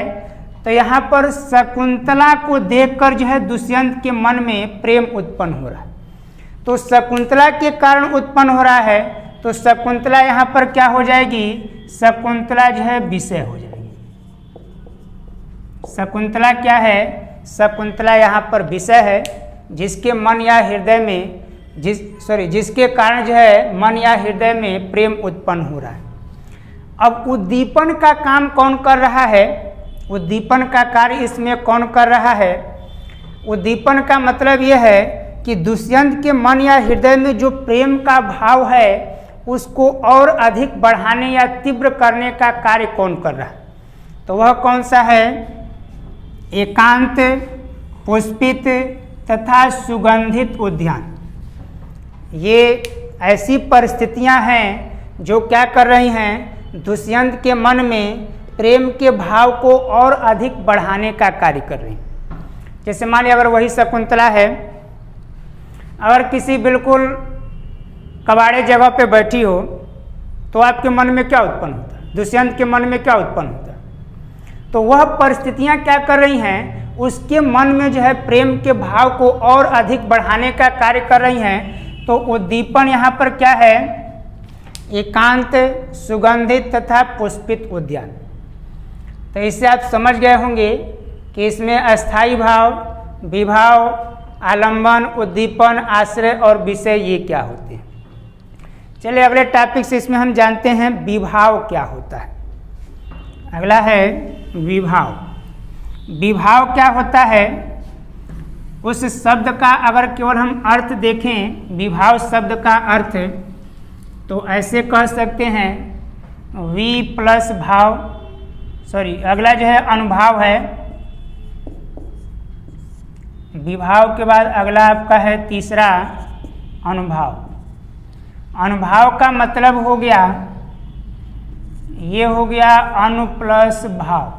[SPEAKER 1] तो यहाँ पर शकुंतला को देखकर जो है दुष्यंत के मन में प्रेम उत्पन्न हो रहा है। तो शकुंतला के कारण उत्पन्न हो रहा है, तो शकुंतला यहाँ पर क्या हो जाएगी, शकुंतला जो है विषय हो जाएगी। शकुंतला क्या है, शकुंतला यहाँ पर विषय है जिसके मन या हृदय में जिसके कारण जो है मन या हृदय में प्रेम उत्पन्न हो रहा है। अब उद्दीपन का काम कौन कर रहा है, उद्दीपन का कार्य इसमें कौन कर रहा है। उद्दीपन का मतलब यह है कि दुष्यंत के मन या हृदय में जो प्रेम का भाव है उसको और अधिक बढ़ाने या तीव्र करने का कार्य कौन कर रहा है, तो वह कौन सा है, एकांत, पुष्पित तथा सुगंधित उद्यान। ये ऐसी परिस्थितियां हैं जो क्या कर रही हैं, दुष्यंत के मन में प्रेम के भाव को और अधिक बढ़ाने का कार्य कर रही हैं। जैसे मान लीजिए अगर वही शकुंतला है, अगर किसी बिल्कुल कबाड़े जगह पे बैठी हो तो आपके मन में क्या उत्पन्न होता है, दुष्यंत के मन में क्या उत्पन्न होता है, तो वह परिस्थितियां क्या कर रही हैं, उसके मन में जो है प्रेम के भाव को और अधिक बढ़ाने का कार्य कर रही हैं। तो उद्दीपन यहाँ पर क्या है, एकांत, सुगंधित तथा पुष्पित उद्यान। तो इससे आप समझ गए होंगे कि इसमें अस्थाई भाव, विभाव, आलंबन, उद्दीपन, आश्रय और विषय ये क्या होते हैं। चलिए अगले टॉपिक से इसमें हम जानते हैं विभाव क्या होता है। अगला है विभाव। विभाव क्या होता है, उस शब्द का अगर केवल हम अर्थ देखें, विभाव शब्द का अर्थ, तो ऐसे कह सकते हैं वी प्लस भाव, अगला जो है अनुभाव है। विभाव के बाद अगला आपका है तीसरा अनुभाव। अनुभाव का मतलब हो गया, ये हो गया अनु प्लस भाव।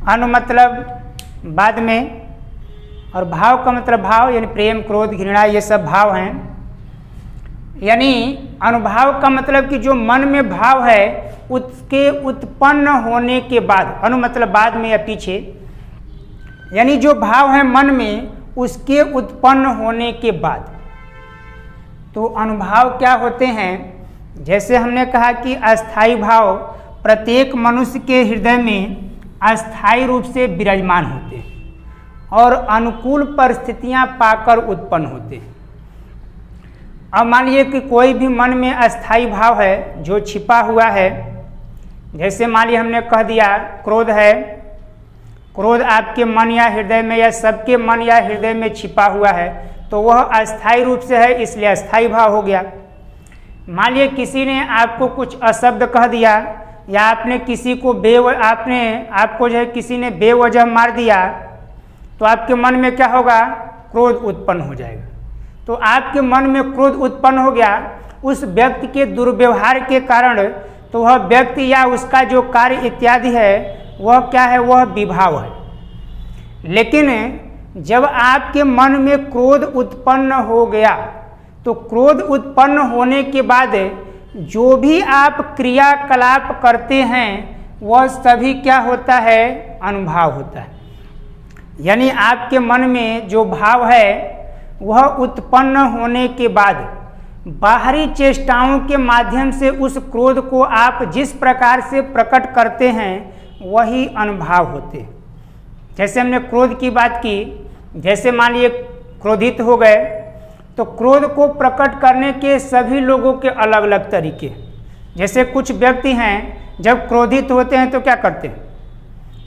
[SPEAKER 1] अनु मतलब बाद में, और भाव का मतलब भाव यानी प्रेम, क्रोध, घृणा, ये सब भाव हैं। यानी अनुभाव का मतलब कि जो मन में भाव है उसके उत्पन्न होने के बाद, अनु मतलब बाद में या पीछे, यानी जो भाव है मन में उसके उत्पन्न होने के बाद। तो अनुभाव क्या होते हैं, जैसे हमने कहा कि अस्थाई भाव प्रत्येक मनुष्य के हृदय में अस्थाई रूप से विराजमान होते हैं और अनुकूल परिस्थितियां पाकर उत्पन्न होते हैं। अब मान लीजिए कि कोई भी मन में अस्थाई भाव है जो छिपा हुआ है, जैसे मान लीजिए हमने कह दिया क्रोध है, क्रोध आपके मन या हृदय में या सबके मन या हृदय में छिपा हुआ है, तो वह अस्थाई रूप से है, इसलिए अस्थाई भाव हो गया। मान लीजिए किसी ने आपको कुछ अशब्द कह दिया या आपने किसी को आपको जो है किसी ने बेवजह मार दिया, तो आपके मन में क्या होगा, क्रोध उत्पन्न हो जाएगा। तो आपके मन में क्रोध उत्पन्न हो गया, उस व्यक्ति के दुर्व्यवहार के कारण तो वह व्यक्ति या उसका जो कार्य इत्यादि है वह क्या है, वह विभाव है। लेकिन जब आपके मन में क्रोध उत्पन्न हो गया तो क्रोध उत्पन्न होने के बाद जो भी आप क्रियाकलाप करते हैं वह सभी क्या होता है, अनुभाव होता है। यानी आपके मन में जो भाव है वह उत्पन्न होने के बाद बाहरी चेष्टाओं के माध्यम से उस क्रोध को आप जिस प्रकार से प्रकट करते हैं वही अनुभाव होते हैं। जैसे हमने क्रोध की बात की, जैसे मान लीजिए क्रोधित हो गए तो क्रोध को प्रकट करने के सभी लोगों के अलग अलग तरीके हैं। जैसे कुछ व्यक्ति हैं जब क्रोधित होते हैं तो क्या करते हैं,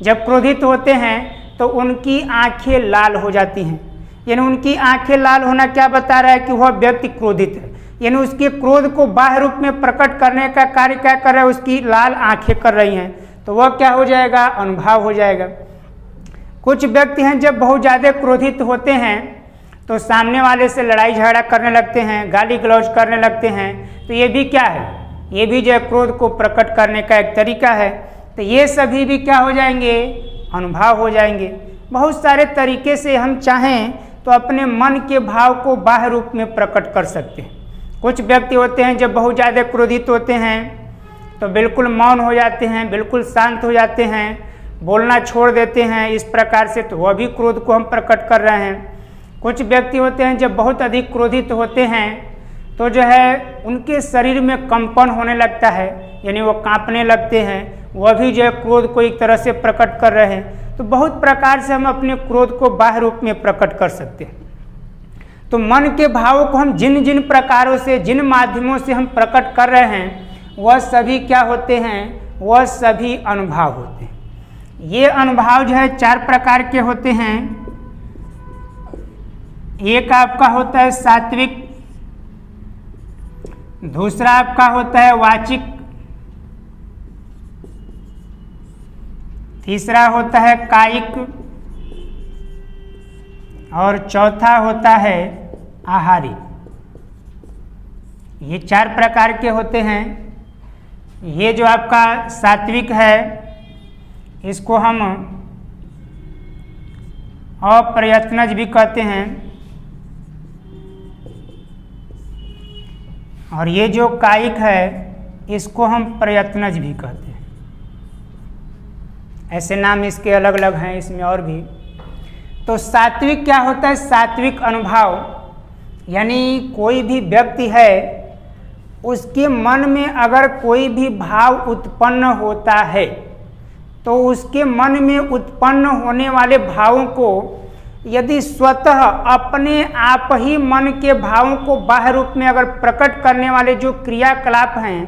[SPEAKER 1] जब क्रोधित होते हैं तो उनकी आंखें लाल हो जाती हैं। यानी उनकी आंखें लाल होना क्या बता रहा है कि वह व्यक्ति क्रोधित है। यानी उसके क्रोध को बाह्य रूप में प्रकट करने का कार्य क्या कर रहा है, उसकी लाल आंखें कर रही हैं, तो वह क्या हो जाएगा, अनुभाव हो जाएगा। कुछ व्यक्ति हैं जब बहुत ज़्यादा क्रोधित होते हैं तो सामने वाले से लड़ाई झगड़ा करने लगते हैं, गाली गलौज करने लगते हैं, तो ये भी क्या है, ये भी जो है क्रोध को प्रकट करने का एक तरीका है। तो ये सभी भी क्या हो जाएंगे, अनुभाव हो जाएंगे। बहुत सारे तरीके से हम चाहें तो अपने मन के भाव को बाह्य रूप में प्रकट कर सकते हैं। कुछ व्यक्ति होते हैं जब बहुत ज़्यादा क्रोधित होते हैं तो बिल्कुल मौन हो जाते हैं, बिल्कुल शांत हो जाते हैं, बोलना छोड़ देते हैं, इस प्रकार से तो वह भी क्रोध को हम प्रकट कर रहे हैं। कुछ व्यक्ति होते हैं जब बहुत अधिक क्रोधित होते हैं तो जो है उनके शरीर में कंपन होने लगता है, यानी वो कांपने लगते हैं, वह भी जो है क्रोध को एक तरह से प्रकट कर रहे हैं। तो बहुत प्रकार से हम अपने क्रोध को बाह्य रूप में प्रकट कर सकते हैं। तो मन के भावों को हम जिन जिन प्रकारों से, जिन माध्यमों से हम प्रकट कर रहे हैं वह सभी क्या होते हैं, वह सभी अनुभाव होते हैं। ये अनुभाव जो है 4 प्रकार के होते हैं। एक आपका होता है सात्विक, दूसरा आपका होता है वाचिक, तीसरा होता है कायिक और चौथा होता है आहारी। ये 4 प्रकार के होते हैं। ये जो आपका सात्विक है इसको हम अप्रयत्नज भी कहते हैं, और ये जो कायिक है इसको हम प्रयत्नज भी कहते हैं। ऐसे नाम इसके अलग अलग हैं, इसमें और भी। तो सात्विक क्या होता है, सात्विक अनुभाव, यानी कोई भी व्यक्ति है उसके मन में अगर कोई भी भाव उत्पन्न होता है तो उसके मन में उत्पन्न होने वाले भावों को यदि स्वतः अपने आप ही मन के भावों को बाह्य रूप में अगर प्रकट करने वाले जो क्रियाकलाप हैं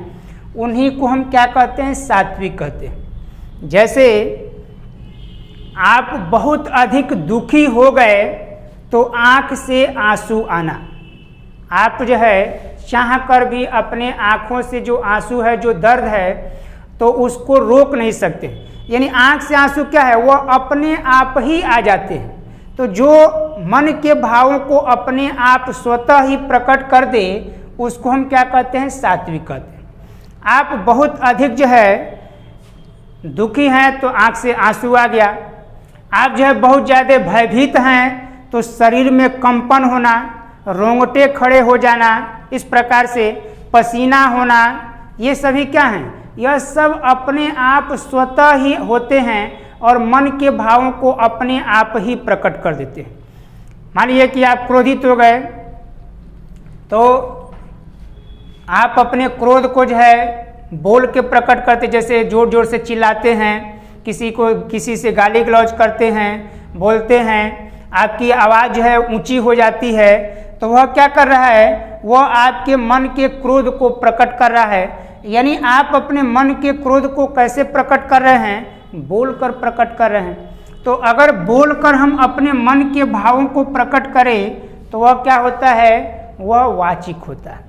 [SPEAKER 1] उन्हीं को हम क्या कहते हैं, सात्विक कहते हैं। जैसे आप बहुत अधिक दुखी हो गए तो आँख से आंसू आना, आप जो है चाह कर भी अपने आँखों से जो आंसू है, जो दर्द है, तो उसको रोक नहीं सकते। यानी आँख से आंसू क्या है, वह अपने आप ही आ जाते हैं। तो जो मन के भावों को अपने आप स्वतः ही प्रकट कर दे उसको हम क्या कहते हैं, सात्विक कहते हैं। आप बहुत अधिक जो है दुखी हैं तो आँख से आंसू आ गया, आप जो है बहुत ज़्यादा भयभीत हैं तो शरीर में कंपन होना, रोंगटे खड़े हो जाना, इस प्रकार से पसीना होना, ये सभी क्या हैं, यह सब अपने आप स्वतः ही होते हैं और मन के भावों को अपने आप ही प्रकट कर देते हैं। मान लीजिए कि आप क्रोधित हो गए तो आप अपने क्रोध को जो है बोल के प्रकट करते, जैसे जोर जोर से चिल्लाते हैं, किसी से गाली गलौज करते हैं, बोलते हैं, आपकी आवाज़ जो है ऊंची हो जाती है, तो वह क्या कर रहा है, वह आपके मन के क्रोध को प्रकट कर रहा है। यानी आप अपने मन के क्रोध को कैसे प्रकट कर रहे हैं, बोलकर प्रकट कर रहे हैं। तो अगर बोलकर हम अपने मन के भावों को प्रकट करें तो वह क्या होता है, वह वाचिक होता है,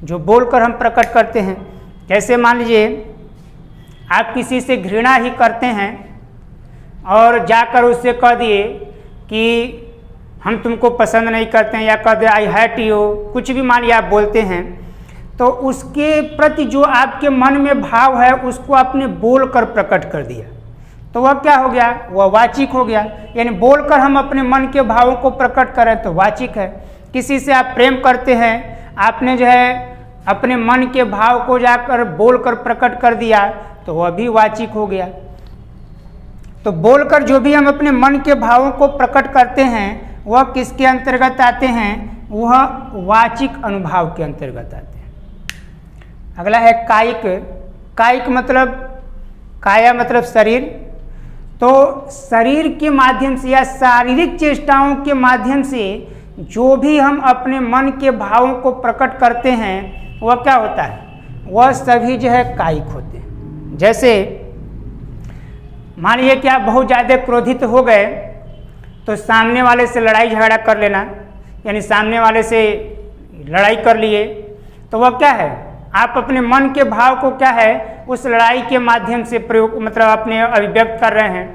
[SPEAKER 1] जो बोलकर हम प्रकट करते हैं। जैसे मान लीजिए आप किसी से घृणा ही करते हैं और जाकर उससे कह दिए कि हम तुमको पसंद नहीं करते हैं, या कह दे आई हेट यू, कुछ भी मान लिया आप बोलते हैं, तो उसके प्रति जो आपके मन में भाव है उसको आपने बोलकर प्रकट कर दिया, तो वह क्या हो गया, वह वाचिक हो गया। यानी बोलकर हम अपने मन के भावों को प्रकट करें तो वाचिक है। किसी से आप प्रेम करते हैं, आपने जो है अपने मन के भाव को जाकर बोलकर प्रकट कर दिया तो वह भी वाचिक हो गया। तो बोलकर जो भी हम अपने मन के भावों को प्रकट करते हैं वह किसके अंतर्गत आते हैं, वह वाचिक अनुभाव के अंतर्गत आते हैं। अगला है कायिक। कायिक मतलब, काया मतलब शरीर, तो शरीर के माध्यम से या शारीरिक चेष्टाओं के माध्यम से जो भी हम अपने मन के भावों को प्रकट करते हैं वह क्या होता है, वह सभी जो है कायिक होते हैं। जैसे मान लीजिए कि आप बहुत ज़्यादा क्रोधित हो गए तो सामने वाले से लड़ाई झगड़ा कर लेना, यानी सामने वाले से लड़ाई कर लिए तो वह क्या है, आप अपने मन के भाव को क्या है उस लड़ाई के माध्यम से प्रयोग मतलब अपने अभिव्यक्त कर रहे हैं।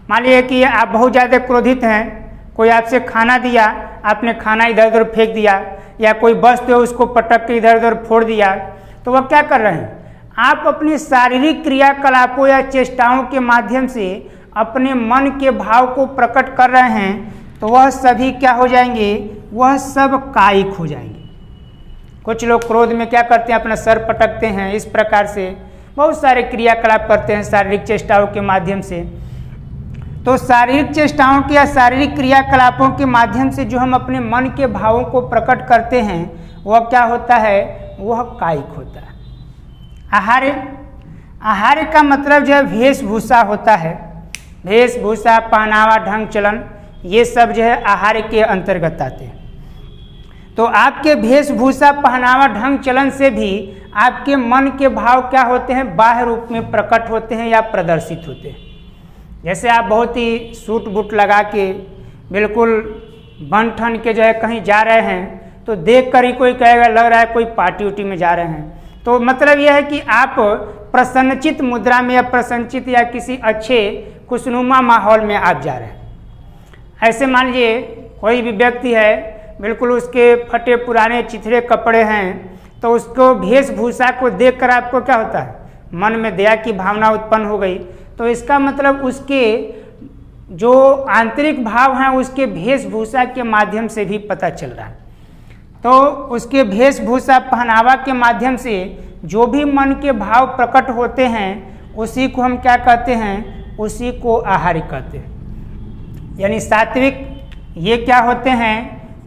[SPEAKER 1] मान लीजिए कि आप बहुत ज़्यादा क्रोधित हैं, कोई आपसे खाना दिया, आपने खाना इधर उधर फेंक दिया, या कोई वस्तु है उसको पटक के इधर उधर फोड़ दिया, तो वह क्या कर रहे हैं, आप अपनी शारीरिक क्रियाकलापों या चेष्टाओं के माध्यम से अपने मन के भाव को प्रकट कर रहे हैं, तो वह सभी क्या हो जाएंगे, वह सब कायिक हो जाएंगे। कुछ लोग क्रोध में क्या करते हैं, अपना सर पटकते हैं, इस प्रकार से बहुत सारे क्रियाकलाप करते हैं शारीरिक चेष्टाओं के माध्यम से। तो शारीरिक चेष्टाओं के या शारीरिक क्रियाकलापों के माध्यम से जो हम अपने मन के भावों को प्रकट करते हैं वह क्या होता है, वह कायिक होता है। आहार्य, आहार्य का मतलब जो है वेशभूषा होता है। वेशभूषा, पहनावा, ढंग, चलन, ये सब जो है आहार्य के अंतर्गत आते हैं। तो आपके वेशभूषा, पहनावा, ढंग, चलन से भी आपके मन के भाव क्या होते हैं, बाह्य रूप में प्रकट होते हैं या प्रदर्शित होते हैं। जैसे आप बहुत ही सूट बूट लगा के बिल्कुल बन ठन के जो है कहीं जा रहे हैं तो देख कर ही कोई कहेगा लग रहा है कोई पार्टी उटी में जा रहे हैं। तो मतलब यह है कि आप प्रसन्नचित मुद्रा में या प्रसन्नचित या किसी अच्छे खुशनुमा माहौल में आप जा रहे हैं। ऐसे मान लीजिए कोई भी व्यक्ति है, बिल्कुल उसके फटे पुराने चिथड़े कपड़े हैं, तो उसको वेशभूषा को देखकर आपको क्या होता है, मन में दया की भावना उत्पन्न हो गई। तो इसका मतलब उसके जो आंतरिक भाव हैं उसके वेशभूषा के माध्यम से भी पता चल रहा है। तो उसके वेशभूषा, पहनावा के माध्यम से जो भी मन के भाव प्रकट होते हैं उसी को हम क्या कहते हैं, उसी को आहार्य कहते हैं। यानी सात्विक ये क्या होते हैं,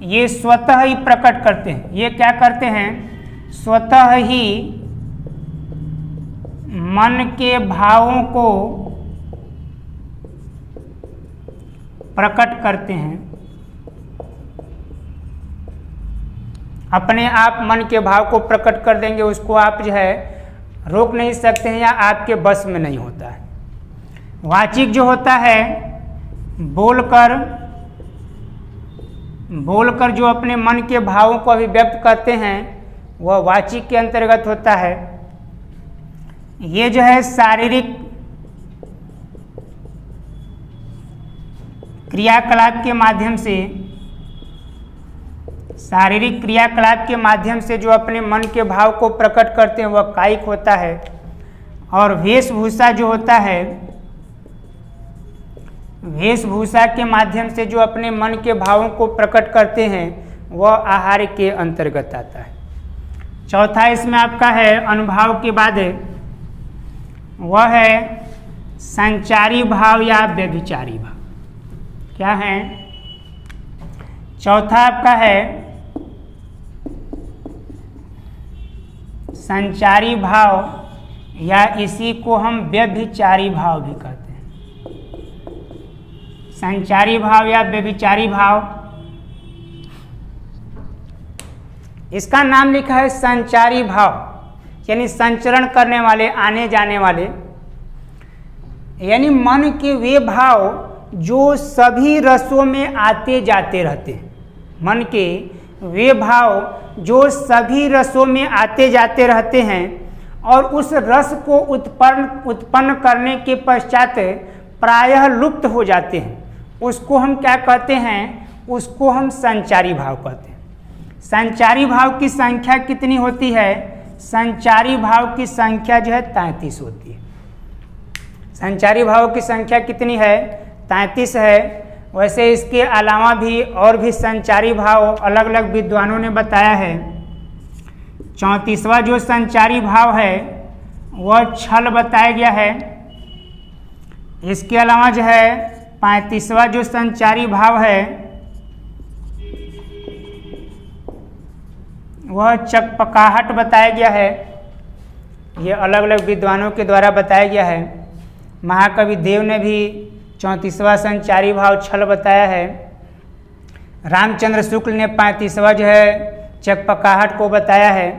[SPEAKER 1] ये स्वतः ही प्रकट करते हैं। ये क्या करते हैं, स्वतः ही मन के भावों को प्रकट करते हैं। अपने आप मन के भाव को प्रकट कर देंगे, उसको आप जो है रोक नहीं सकते हैं या आपके बस में नहीं होता है। वाचिक जो होता है बोलकर जो अपने मन के भावों को अभिव्यक्त करते हैं वह वाचिक के अंतर्गत होता है। ये जो है शारीरिक क्रियाकलाप के माध्यम से, शारीरिक क्रियाकलाप के माध्यम से जो अपने मन के भाव को प्रकट करते हैं वह कायिक होता है। और वेशभूषा जो होता है, वेशभूषा के माध्यम से जो अपने मन के भावों को प्रकट करते हैं वह आहार्य के अंतर्गत आता है। चौथा इसमें आपका है अनुभाव के बाद वह है संचारी भाव या व्यभिचारी भाव। क्या है, चौथा आपका है संचारी भाव या इसी को हम व्यभिचारी भाव भी कहते हैं। संचारी भाव या व्यभिचारी भाव, इसका नाम लिखा है संचारी भाव, यानी संचरण करने वाले, आने जाने वाले, यानी मन के वे भाव जो सभी रसों में आते जाते रहते हैं। मन के वे भाव जो सभी रसों में आते जाते रहते हैं और उस रस को उत्पन्न करने के पश्चात प्रायः लुप्त हो जाते हैं, उसको हम क्या कहते हैं, उसको हम संचारी भाव कहते हैं। संचारी भाव की संख्या कितनी होती है, संचारी भाव की संख्या जो है 33 होती है। संचारी भाव की संख्या कितनी है? 33 है। वैसे इसके अलावा भी और भी संचारी भाव अलग अलग विद्वानों ने बताया है। 34वां जो संचारी भाव है वह छल बताया गया है। इसके अलावा जो है 35वां जो संचारी भाव है वह चकपकाहट बताया गया है। ये अलग अलग विद्वानों के द्वारा बताया गया है। महाकवि देव ने भी 34वां संचारी भाव छल बताया है। रामचंद्र शुक्ल ने 35वां जो है चकपकाहट को बताया है।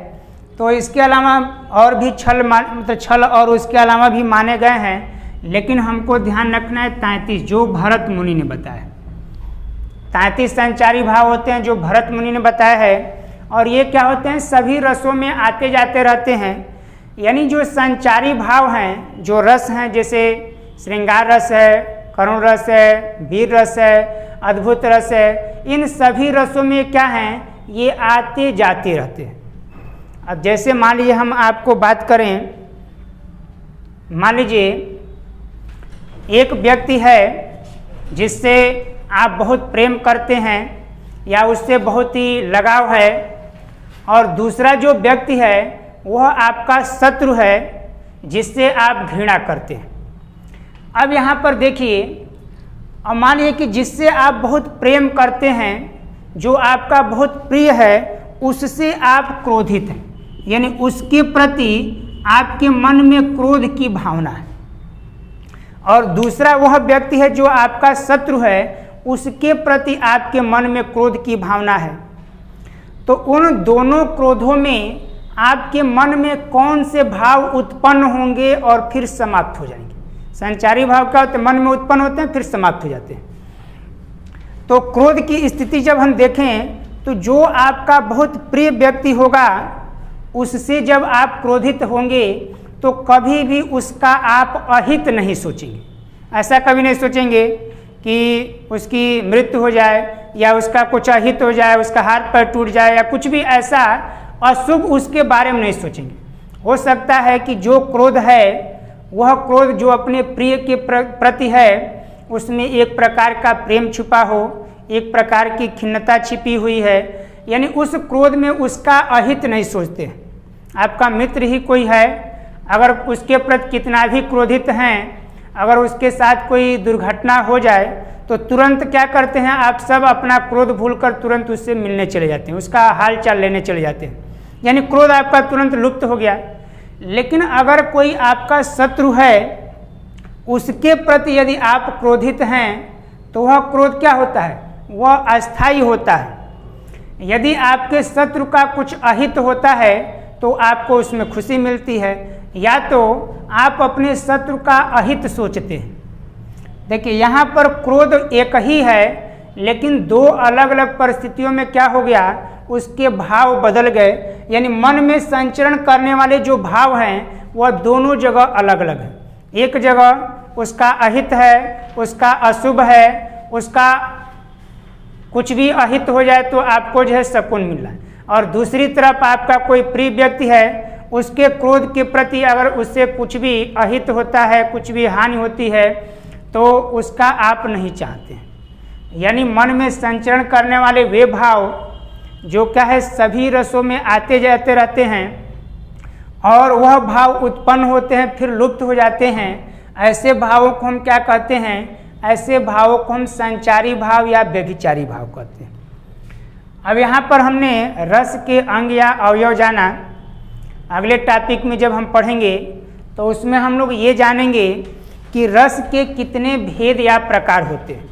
[SPEAKER 1] तो इसके अलावा और भी मतलब छल और उसके अलावा भी माने गए हैं, लेकिन हमको ध्यान रखना है 33 जो भरत मुनि ने बताया। 33 संचारी भाव होते हैं जो भरत मुनि ने बताया है। और ये क्या होते हैं? सभी रसों में आते जाते रहते हैं। यानी जो संचारी भाव हैं, जो रस हैं, जैसे श्रृंगार रस है, करुण रस है, वीर रस है, अद्भुत रस है, इन सभी रसों में क्या हैं? ये आते जाते रहते हैं। अब जैसे मान लीजिए हम आपको बात करें, मान लीजिए एक व्यक्ति है जिससे आप बहुत प्रेम करते हैं या उससे बहुत ही लगाव है, और दूसरा जो व्यक्ति है वह आपका शत्रु है जिससे आप घृणा करते हैं। अब यहाँ पर देखिए, अब मान लीजिए कि जिससे आप बहुत प्रेम करते हैं, जो आपका बहुत प्रिय है, उससे आप क्रोधित हैं, यानी उसके प्रति आपके मन में क्रोध की भावना है। और दूसरा वह व्यक्ति है जो आपका शत्रु है, उसके प्रति आपके मन में क्रोध की भावना है। तो उन दोनों क्रोधों में आपके मन में कौन से भाव उत्पन्न होंगे और फिर समाप्त हो जाएंगे? संचारी भाव क्या होते हैं? मन में उत्पन्न होते हैं फिर समाप्त हो जाते हैं। तो क्रोध की स्थिति जब हम देखें तो जो आपका बहुत प्रिय व्यक्ति होगा उससे जब आप क्रोधित होंगे तो कभी भी उसका आप अहित नहीं सोचेंगे। ऐसा कभी नहीं सोचेंगे कि उसकी मृत्यु हो जाए या उसका कुछ अहित हो जाए, उसका हाथ पैर टूट जाए या कुछ भी ऐसा अशुभ उसके बारे में नहीं सोचेंगे। हो सकता है कि जो क्रोध है वह क्रोध जो अपने प्रिय के प्रति है उसमें एक प्रकार का प्रेम छुपा हो, एक प्रकार की खिन्नता छिपी हुई है, यानी उस क्रोध में उसका अहित नहीं सोचते। आपका मित्र ही कोई है, अगर उसके प्रति कितना भी क्रोधित हैं, अगर उसके साथ कोई दुर्घटना हो जाए तो तुरंत क्या करते हैं? आप सब अपना क्रोध भूलकर तुरंत उससे मिलने चले जाते हैं, उसका हाल चाल लेने चले जाते हैं, यानी क्रोध आपका तुरंत लुप्त हो गया। लेकिन अगर कोई आपका शत्रु है, उसके प्रति यदि आप क्रोधित हैं तो वह क्रोध क्या होता है? वह अस्थायी होता है। यदि आपके शत्रु का कुछ अहित होता है तो आपको उसमें खुशी मिलती है, या तो आप अपने शत्रु का अहित सोचते हैं। देखिए यहाँ पर क्रोध एक ही है, लेकिन दो अलग अलग परिस्थितियों में क्या हो गया? उसके भाव बदल गए, यानी मन में संचरण करने वाले जो भाव हैं वह दोनों जगह अलग अलग हैं। एक जगह उसका अहित है, उसका अशुभ है, उसका कुछ भी अहित हो जाए तो आपको जो है सुकून मिल रहा है, और दूसरी तरफ आपका कोई प्रिय व्यक्ति है, उसके क्रोध के प्रति अगर उससे कुछ भी अहित होता है, कुछ भी हानि होती है तो उसका आप नहीं चाहते। यानी मन में संचरण करने वाले वे भाव जो क्या है सभी रसों में आते जाते रहते हैं और वह भाव उत्पन्न होते हैं फिर लुप्त हो जाते हैं, ऐसे भावों को हम क्या कहते हैं? ऐसे भावों को हम संचारी भाव या व्यभिचारी भाव कहते हैं। अब यहाँ पर हमने रस के अंग या अवयव जाना। अगले टॉपिक में जब हम पढ़ेंगे तो उसमें हम लोग ये जानेंगे कि रस के कितने भेद या प्रकार होते हैं।